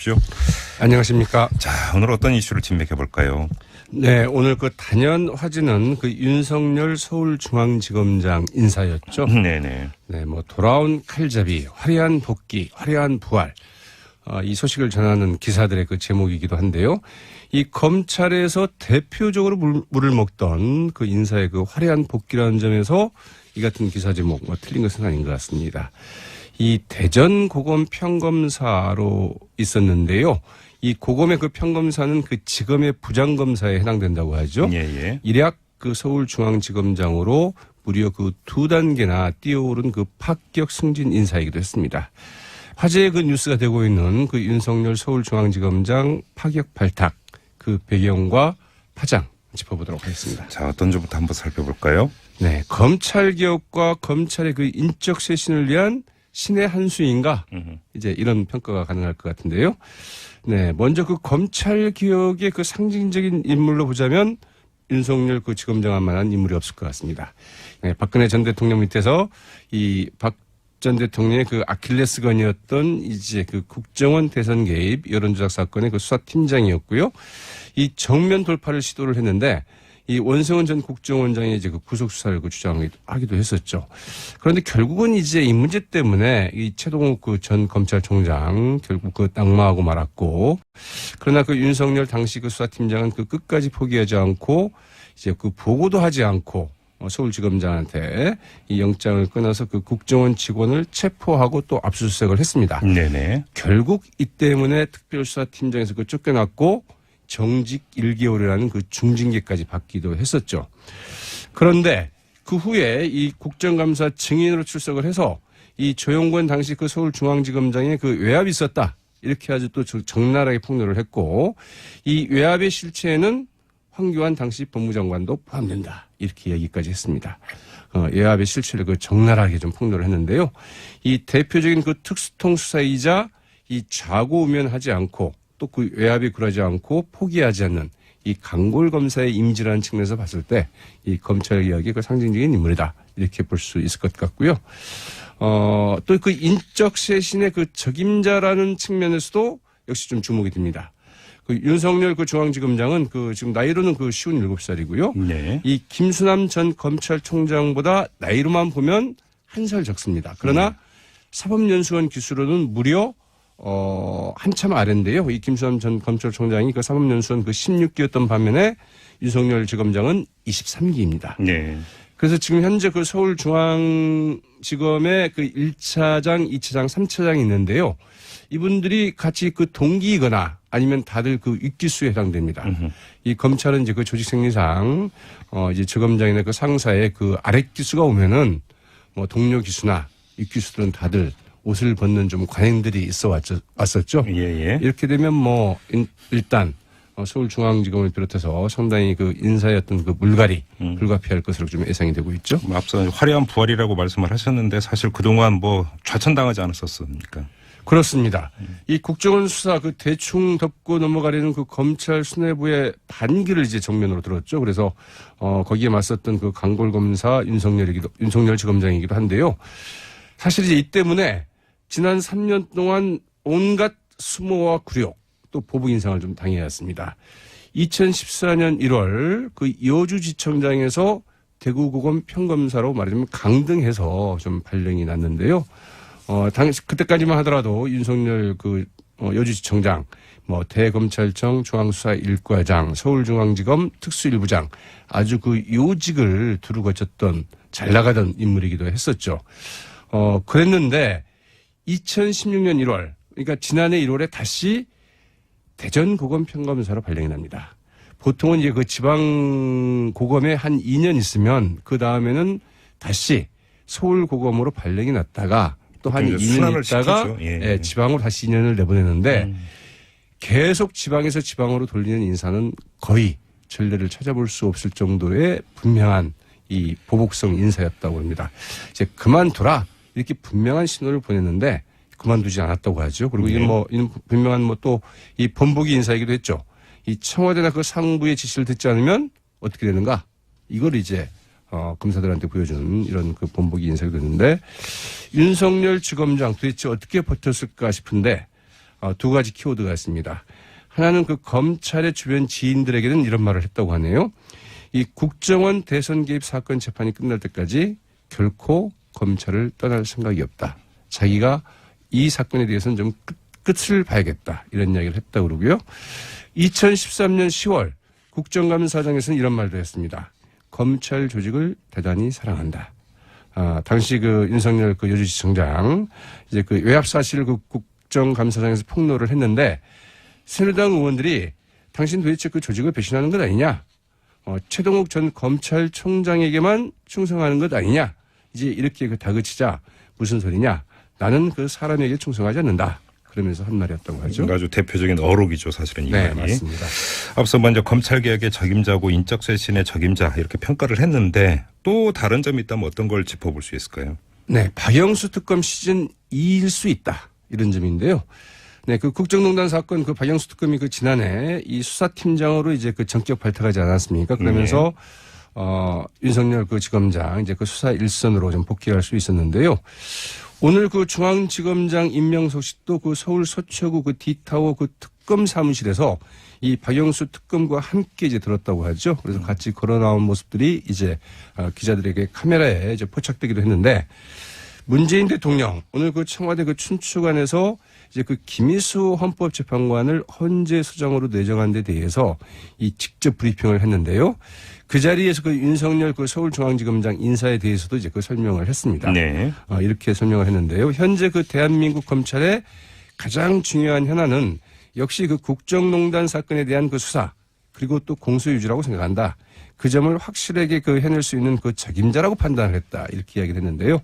오십시오. 안녕하십니까. 자, 오늘 어떤 이슈를 진맥해 볼까요? 네, 오늘 그 단연 화제는 그 윤석열 서울중앙지검장 인사였죠. 네네. 네, 뭐 돌아온 칼잡이, 화려한 복귀, 화려한 부활. 이 소식을 전하는 기사들의 그 제목이기도 한데요. 이 검찰에서 대표적으로 물을 먹던 그 인사의 그 화려한 복귀라는 점에서 이 같은 기사 제목 뭐 틀린 것은 아닌 것 같습니다. 이 대전 고검 평검사로 있었는데요. 이 고검의 그 평검사는 그 지검의 부장검사에 해당된다고 하죠. 예. 일약 그 서울중앙지검장으로 무려 그 2단계나 뛰어오른 그 파격 승진 인사이기도 했습니다. 화제의 그 뉴스가 되고 있는 그 윤석열 서울중앙지검장 파격 발탁 그 배경과 파장 짚어보도록 하겠습니다. 자, 어떤 점부터 한번 살펴볼까요? 네, 검찰 개혁과 검찰의 그 인적 쇄신을 위한 신의 한 수인가 이제 이런 평가가 가능할 것 같은데요. 네, 먼저 그 검찰 개혁의 그 상징적인 인물로 보자면 윤석열 그 지검장만한 인물이 없을 것 같습니다. 네, 박근혜 전 대통령 밑에서 이 박 전 대통령의 그 아킬레스건이었던 이제 그 국정원 대선 개입 여론조작 사건의 그 수사팀장이었고요. 이 정면 돌파를 시도를 했는데 이 원성은 전 국정원장이 이제 그 구속 수사를 그 주장하기도 했었죠. 그런데 결국은 이제 이 문제 때문에 이 최동욱 그 전 검찰총장 결국 그 낙마하고 말았고, 그러나 그 윤석열 당시 그 수사팀장은 그 끝까지 포기하지 않고 이제 그 보고도 하지 않고 서울지검장한테 이 영장을 끊어서 그 국정원 직원을 체포하고 또 압수수색을 했습니다. 네네. 결국 이 때문에 특별수사팀장에서 그 쫓겨났고 정직 1개월이라는 그 중징계까지 받기도 했었죠. 그런데 그 후에 이 국정감사 증인으로 출석을 해서 이 조영권 당시 그 서울중앙지검장의 그 외압이 있었다, 이렇게 아주 또 적나라하게 폭로를 했고, 이 외압의 실체에는 황교안 당시 법무장관도 포함된다, 이렇게 얘기까지 했습니다. 외압의 실체를 그 적나라하게 좀 폭로를 했는데요. 이 대표적인 그 특수통 수사이자 이 좌고우면하지 않고 또 그 외압이 굴하지 않고 포기하지 않는 이 강골 검사의 이미지라는 측면에서 봤을 때 이 검찰 개혁의 그 상징적인 인물이다, 이렇게 볼 수 있을 것 같고요. 또 그 인적 쇄신의 그 적임자라는 측면에서도 역시 좀 주목이 됩니다. 그 윤석열 그 중앙지검장은 그 지금 나이로는 그 57살이고요. 네. 이 김수남 전 검찰총장보다 나이로만 보면 한 살 적습니다. 그러나 사법연수원 기수로는 무려 한참 아래인데요. 이 김수남 전 검찰총장이 그 사법연수원 그 16기였던 반면에 윤석열 지검장은 23기입니다. 네. 그래서 지금 현재 그 서울중앙지검의 그 1차장, 2차장, 3차장이 있는데요. 이분들이 같이 그 동기이거나 아니면 다들 그 윗기수에 해당됩니다. 이 검찰은 이제 그 조직생리상 이제 지검장이나 그 상사의 그 아랫기수가 오면은 뭐 동료 기수나 윗기수들은 다들 옷을 벗는 좀 관행들이 있어 왔었죠. 예. 이렇게 되면 뭐 일단 서울중앙지검을 비롯해서 상당히 그 인사였던 그 물갈이 불가피할 것으로 좀 예상이 되고 있죠. 앞서 화려한 부활이라고 말씀을 하셨는데 사실 그동안 뭐 좌천당하지 않았었습니까? 그렇습니다. 이 국정원 수사 그 대충 덮고 넘어가려는 그 검찰 수뇌부의 반기를 이제 정면으로 들었죠. 그래서 거기에 맞섰던 그 강골 검사 윤석열 지검장이기도 한데요. 사실 이제 이 때문에 지난 3년 동안 온갖 수모와 굴욕 또 보복 인상을 좀 당해야 했습니다. 2014년 1월 그 여주지청장에서 대구고검 평검사로 말하자면 강등해서 좀 발령이 났는데요. 그때까지만 하더라도 윤석열 그 여주지청장, 뭐 대검찰청 중앙수사 1과장, 서울중앙지검 특수일부장, 아주 그 요직을 두루 거쳤던 잘 나가던 인물이기도 했었죠. 그랬는데 2016년 1월, 그러니까 지난해 1월에 다시 대전고검 평검사로 발령이 납니다. 보통은 이제 그 지방고검에 한 2년 있으면 그 다음에는 다시 서울고검으로 발령이 났다가 또 한 2년 있다가 예, 지방으로 다시 2년을 내보내는데 계속 지방에서 지방으로 돌리는 인사는 거의 전례를 찾아볼 수 없을 정도의 분명한 이 보복성 인사였다고 합니다. 이제 그만둬라, 이렇게 분명한 신호를 보냈는데 그만두지 않았다고 하죠. 그리고 이게 뭐 분명한 뭐 또 이 번복이 인사이기도 했죠. 이 청와대나 그 상부의 지시를 듣지 않으면 어떻게 되는가? 이걸 이제 검사들한테 보여주는 이런 그 본보기 인사가 됐는데, 윤석열 지검장 도대체 어떻게 버텼을까 싶은데 두 가지 키워드가 있습니다. 하나는 그 검찰의 주변 지인들에게는 이런 말을 했다고 하네요. 이 국정원 대선 개입 사건 재판이 끝날 때까지 결코 검찰을 떠날 생각이 없다. 자기가 이 사건에 대해서는 좀 끝을 봐야겠다. 이런 이야기를 했다고 그러고요. 2013년 10월 국정감사장에서는 이런 말도 했습니다. 검찰 조직을 대단히 사랑한다. 당시 그 윤석열 그 여주지청장 이제 그 외압 사실을 그 국정감사장에서 폭로를 했는데 새누리당 의원들이 당신 도대체 그 조직을 배신하는 것 아니냐? 최동욱 전 검찰총장에게만 충성하는 것 아니냐? 이제 이렇게 그 다그치자 무슨 소리냐? 나는 그 사람에게 충성하지 않는다. 그러면서 한 말이었다고 하죠. 아주 대표적인 어록이죠, 사실은 이 네, 말이. 맞습니다. 앞서 먼저 검찰개혁의 적임자고 인적쇄신의 적임자 이렇게 평가를 했는데 또 다른 점이 있다면 어떤 걸 짚어볼 수 있을까요? 네, 박영수 특검 시즌 2일 수 있다. 이런 점인데요. 네, 그 국정농단 사건 그 박영수 특검이 그 지난해 이 수사팀장으로 이제 그 전격 발탁하지 않았습니까? 그러면서 윤석열 그 지검장 이제 그 수사 일선으로 좀 복귀할 수 있었는데요. 오늘 그 중앙지검장 임명 소식도 그 서울 서초구 그 D타워 그 특검 사무실에서 이 박영수 특검과 함께 이제 들었다고 하죠. 그래서 같이 걸어 나온 모습들이 이제 기자들에게 카메라에 이제 포착되기도 했는데 문재인 대통령 오늘 그 청와대 그 춘추관에서 이제 그 김희수 헌법재판관을 헌재 소장으로 내정한 데 대해서 이 직접 브리핑을 했는데요. 그 자리에서 그 윤석열 그 서울중앙지검장 인사에 대해서도 이제 그 설명을 했습니다. 네. 이렇게 설명을 했는데요. 현재 그 대한민국 검찰의 가장 중요한 현안은 역시 그 국정농단 사건에 대한 그 수사 그리고 또 공소유지라고 생각한다. 그 점을 확실하게 그 해낼 수 있는 그 책임자라고 판단을 했다. 이렇게 이야기를 했는데요.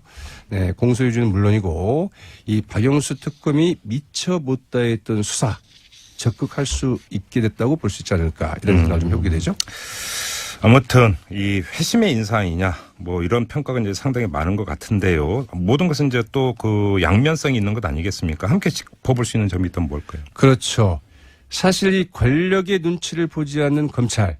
네, 공소유지는 물론이고 이 박영수 특검이 미처 못 다했던 수사 적극할 수 있게 됐다고 볼 수 있지 않을까 이런 생각을 좀 해보게 되죠. 아무튼 이 회심의 인사이냐 뭐 이런 평가가 이제 상당히 많은 것 같은데요. 모든 것은 이제 또 그 양면성이 있는 것 아니겠습니까? 함께 짚어볼 수 있는 점이 있다면 뭘까요? 그렇죠. 사실 이 권력의 눈치를 보지 않는 검찰,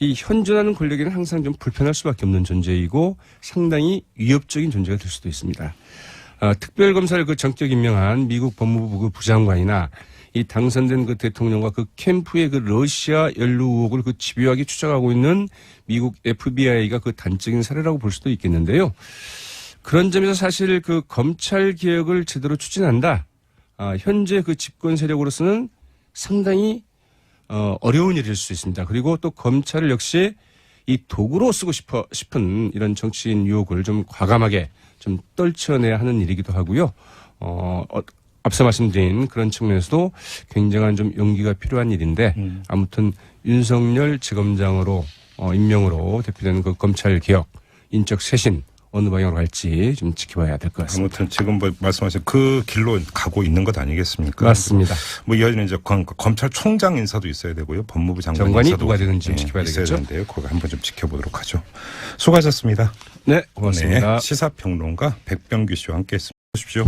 이 현존하는 권력에는 항상 좀 불편할 수밖에 없는 존재이고 상당히 위협적인 존재가 될 수도 있습니다. 특별검사를 그 전격 임명한 미국 법무부 그 부장관이나 이 당선된 그 대통령과 그 캠프의 그 러시아 연루 의혹을 그 집요하게 추적하고 있는 미국 FBI가 그 단적인 사례라고 볼 수도 있겠는데요. 그런 점에서 사실 그 검찰 개혁을 제대로 추진한다. 현재 그 집권 세력으로서는 상당히 어려운 일일 수 있습니다. 그리고 또 검찰을 역시 이 도구로 쓰고 싶은 이런 정치인 유혹을 좀 과감하게 좀 떨쳐내야 하는 일이기도 하고요. 앞서 말씀드린 그런 측면에서도 굉장한 좀 용기가 필요한 일인데 아무튼 윤석열 지검장으로 임명으로 대표되는 그 검찰 개혁, 인적 쇄신 어느 방향으로 갈지 좀 지켜봐야 될 것 같습니다. 아무튼 지금 뭐 말씀하신 그 길로 가고 있는 것 아니겠습니까? 맞습니다. 뭐 이어지는 이제 검찰총장 인사도 있어야 되고요. 법무부 장관 장관이 인사도 누가 되는지 좀 지켜봐야 있어야 되겠죠. 되는데요. 그거 한번 좀 지켜보도록 하죠. 수고하셨습니다. 네, 고맙습니다. 네, 시사평론가 백병규 씨와 함께했습니다. 보십시오.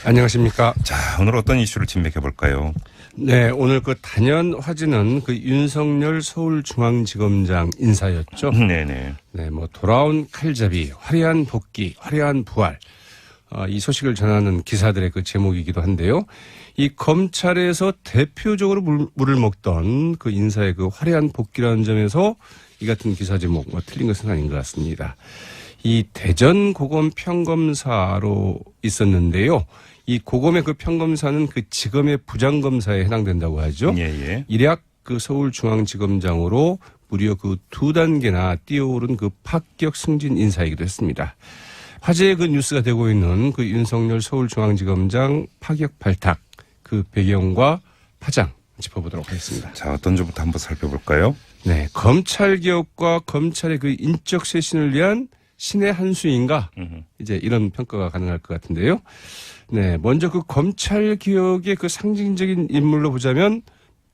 안녕하십니까. 자, 오늘 어떤 이슈를 진맥해 볼까요? 네, 오늘 그 단연 화제는 그 윤석열 서울중앙지검장 인사였죠. 네네. 네, 뭐 돌아온 칼잡이, 화려한 복귀, 화려한 부활. 이 소식을 전하는 기사들의 그 제목이기도 한데요. 이 검찰에서 대표적으로 물을 먹던 그 인사의 그 화려한 복귀라는 점에서 이 같은 기사 제목 뭐 틀린 것은 아닌 것 같습니다. 이 대전 고검 평검사로 있었는데요. 이 고검의 그 평검사는 그 지검의 부장검사에 해당된다고 하죠. 예. 일약 그 서울중앙지검장으로 무려 그 2단계나 뛰어오른 그 파격 승진 인사이기도 했습니다. 화제의 그 뉴스가 되고 있는 그 윤석열 서울중앙지검장 파격 발탁 그 배경과 파장 짚어보도록 하겠습니다. 자, 어떤 점부터 한번 살펴볼까요? 네, 검찰 개혁과 검찰의 그 인적 쇄신을 위한 신의 한 수인가? 이제 이런 평가가 가능할 것 같은데요. 네, 먼저 그 검찰 개혁의 그 상징적인 인물로 보자면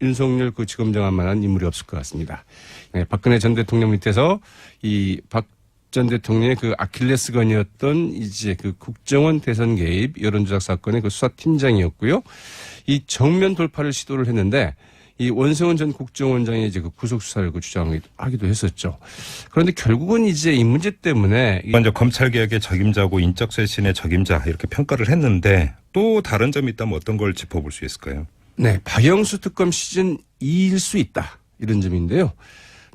윤석열 그 지검장한 만한 인물이 없을 것 같습니다. 네, 박근혜 전 대통령 밑에서 이 박 전 대통령의 그 아킬레스건이었던 이제 그 국정원 대선 개입 여론조작 사건의 그 수사팀장이었고요. 이 정면 돌파를 시도를 했는데 이 원성은 전 국정원장이 이제 그 구속 수사를 주장하기도 했었죠. 그런데 결국은 이제 이 문제 때문에 먼저 검찰 개혁의 적임자고 인적 쇄신의 적임자 이렇게 평가를 했는데 또 다른 점이 있다면 어떤 걸 짚어볼 수 있을까요? 네, 박영수 특검 시즌 2일 수 있다 이런 점인데요.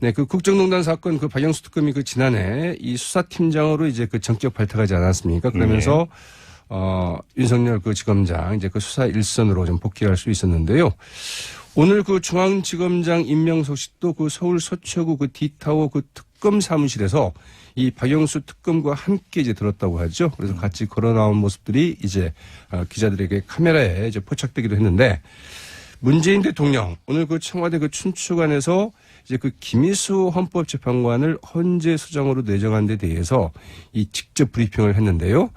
네, 그 국정농단 사건 그 박영수 특검이 그 지난해 이 수사팀장으로 이제 그 전격 발탁하지 않았습니까? 그러면서 윤석열 그 지검장 이제 그 수사 일선으로 좀 복귀할 수 있었는데요. 오늘 그 중앙지검장 임명 소식도 그 서울 서초구 그 D타워 그 특검 사무실에서 이 박영수 특검과 함께 이제 들었다고 하죠. 그래서 같이 걸어 나온 모습들이 이제 기자들에게 카메라에 이제 포착되기도 했는데 문재인 대통령 오늘 그 청와대 그 춘추관에서 이제 그 김희수 헌법재판관을 헌재 소장으로 내정한 데 대해서 이 직접 브리핑을 했는데요.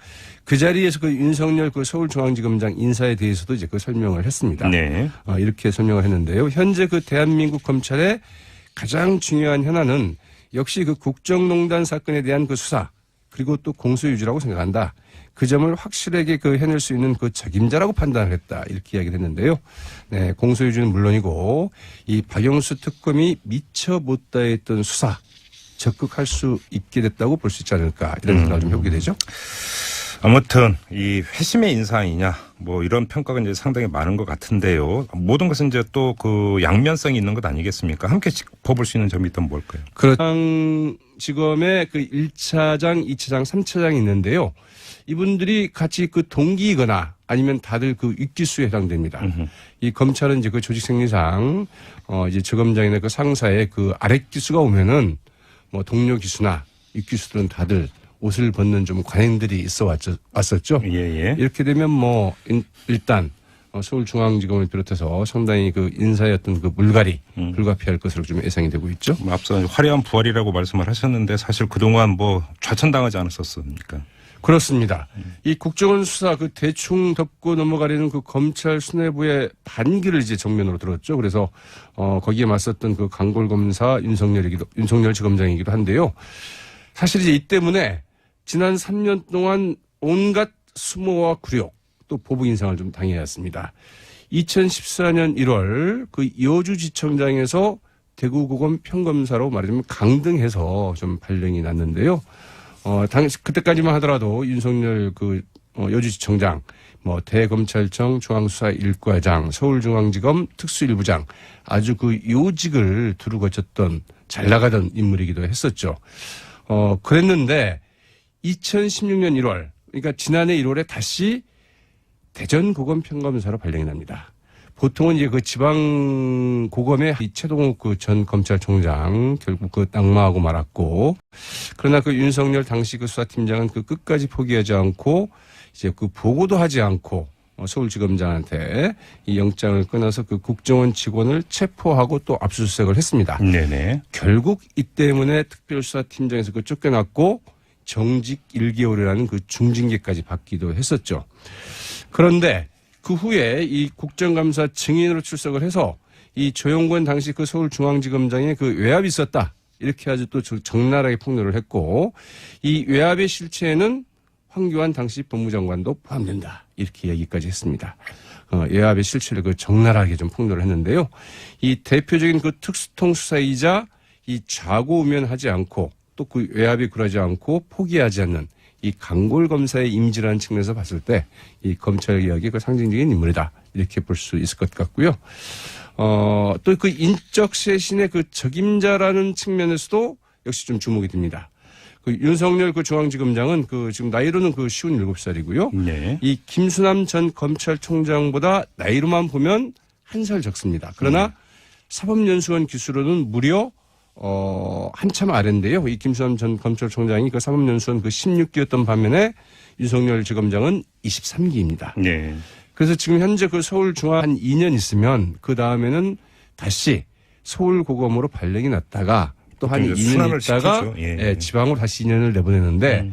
그 자리에서 그 윤석열 그 서울중앙지검장 인사에 대해서도 이제 그 설명을 했습니다. 네. 이렇게 설명을 했는데요. 현재 그 대한민국 검찰의 가장 중요한 현안은 역시 그 국정농단 사건에 대한 그 수사 그리고 또 공소유지라고 생각한다. 그 점을 확실하게 그 해낼 수 있는 그 책임자라고 판단을 했다. 이렇게 이야기를 했는데요. 네, 공소유지는 물론이고 이 박영수 특검이 미처 못다했던 수사 적극할 수 있게 됐다고 볼 수 있지 않을까 이런 생각을 좀 해보게 되죠. 아무튼 이 회심의 인상이냐 뭐 이런 평가가 이제 상당히 많은 것 같은데요. 모든 것은 이제 또 그 양면성이 있는 것 아니겠습니까? 함께 짚어볼 수 있는 점이 있다면 뭘까요? 지검의 그 1차장, 2차장, 3차장이 있는데요. 이분들이 같이 그 동기이거나 아니면 다들 그 윗기수에 해당됩니다. 이 검찰은 이제 그 조직생리상 이제 지검장이나 그 상사의 그 아랫기수가 오면은 뭐 동료 기수나 윗기수들은 다들 옷을 벗는 좀 관행들이 있어 왔었죠. 예. 이렇게 되면 뭐 일단 서울중앙지검을 비롯해서 상당히 그 인사의 어떤 그 물갈이 불가피할 것으로 좀 예상이 되고 있죠. 앞서 화려한 부활이라고 말씀을 하셨는데 사실 그동안 뭐 좌천당하지 않았었습니까? 그렇습니다. 이 국정원 수사 그 대충 덮고 넘어가려는 그 검찰 수뇌부의 반기를 이제 정면으로 들었죠. 그래서 거기에 맞섰던 그 강골 검사 윤석열 지검장이기도 한데요. 사실 이제 이 때문에 지난 3년 동안 온갖 수모와 굴욕 또 보복 인상을 좀 당해야 했습니다. 2014년 1월 그 여주지청장에서 대구고검 평검사로 말하자면 강등해서 좀 발령이 났는데요. 그때까지만 하더라도 윤석열 그 여주지청장, 뭐 대검찰청 중앙수사 1과장, 서울중앙지검 특수일부장 아주 그 요직을 두루 거쳤던 잘 나가던 인물이기도 했었죠. 그랬는데 2016년 1월, 그러니까 지난해 1월에 다시 대전고검 평검사로 발령이 납니다. 보통은 이제 그 지방고검의 이 최동욱 그 전 검찰총장 결국 그 낙마하고 말았고, 그러나 그 윤석열 당시 그 수사팀장은 그 끝까지 포기하지 않고 이제 그 보고도 하지 않고 서울지검장한테 이 영장을 끊어서 그 국정원 직원을 체포하고 또 압수수색을 했습니다. 네네. 결국 이 때문에 특별수사팀장에서 그 쫓겨났고 정직 1개월이라는 그 중징계까지 받기도 했었죠. 그런데 그 후에 이 국정감사 증인으로 출석을 해서 이 조영권 당시 그 서울중앙지검장의 그 외압이 있었다. 이렇게 아주 또 적나라하게 폭로를 했고 이 외압의 실체에는 황교안 당시 법무장관도 포함된다. 이렇게 얘기까지 했습니다. 외압의 실체를 그 적나라하게 좀 폭로를 했는데요. 이 대표적인 그 특수통 수사이자 이 좌고우면하지 않고 또 그 외압에 굴하지 않고 포기하지 않는 이 강골 검사의 이미지라는 측면에서 봤을 때 이 검찰 개혁의 그 상징적인 인물이다. 이렇게 볼 수 있을 것 같고요. 또 그 인적 쇄신의 그 적임자라는 측면에서도 역시 좀 주목이 됩니다. 그 윤석열 그 중앙지검장은 그 지금 나이로는 그 57살이고요. 네. 이 김수남 전 검찰총장보다 나이로만 보면 한 살 적습니다. 그러나 사법연수원 기수로는 무려 한참 아래인데요. 이 김수남 전 검찰총장이 그 사법연수원 그 16기였던 반면에 윤석열 지검장은 23기입니다. 네. 그래서 지금 현재 그 서울중앙 한 2년 있으면 그 다음에는 다시 서울고검으로 발령이 났다가 또 한 2년 있다가 예, 지방으로 다시 2년을 내보내는데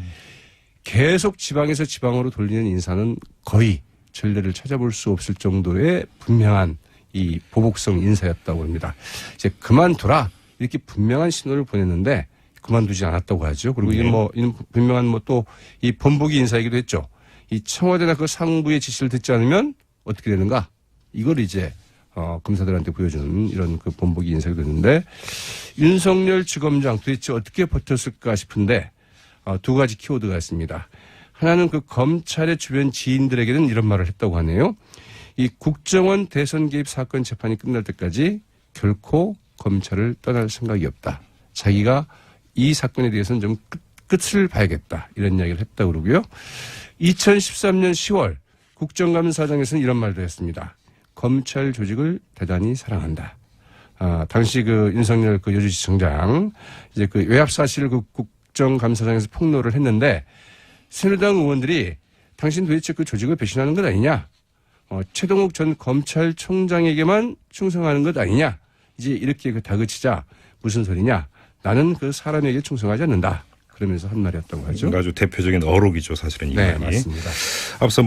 계속 지방에서 지방으로 돌리는 인사는 거의 전례를 찾아볼 수 없을 정도의 분명한 이 보복성 인사였다고 합니다. 이제 그만둬라 이렇게 분명한 신호를 보냈는데 그만두지 않았다고 하죠. 그리고 이게 뭐 분명한 뭐 또 이 번복이 인사이기도 했죠. 이 청와대나 그 상부의 지시를 듣지 않으면 어떻게 되는가? 이걸 이제 검사들한테 보여주는 이런 그 본보기 인사가 됐는데 윤석열 지검장 도대체 어떻게 버텼을까 싶은데 두 가지 키워드가 있습니다. 하나는 그 검찰의 주변 지인들에게는 이런 말을 했다고 하네요. 이 국정원 대선 개입 사건 재판이 끝날 때까지 결코 검찰을 떠날 생각이 없다. 자기가 이 사건에 대해서는 좀 끝을 봐야겠다. 이런 이야기를 했다고 그러고요. 2013년 10월 국정감사장에서는 이런 말도 했습니다. 검찰 조직을 대단히 사랑한다. 당시 그 윤석열 그 여주시청장 이제 그 외압 사실을 그 국정감사장에서 폭로를 했는데 새누리당 의원들이 당신 도대체 그 조직을 배신하는 것 아니냐? 최동욱 전 검찰총장에게만 충성하는 것 아니냐? 이제 이렇게 그 다그치자 무슨 소리냐? 나는 그 사람에게 충성하지 않는다. 그러면서 한 말이었던 거죠. 아주 대표적인 어록이죠, 사실은 이 네, 말이. 맞습니다. 앞서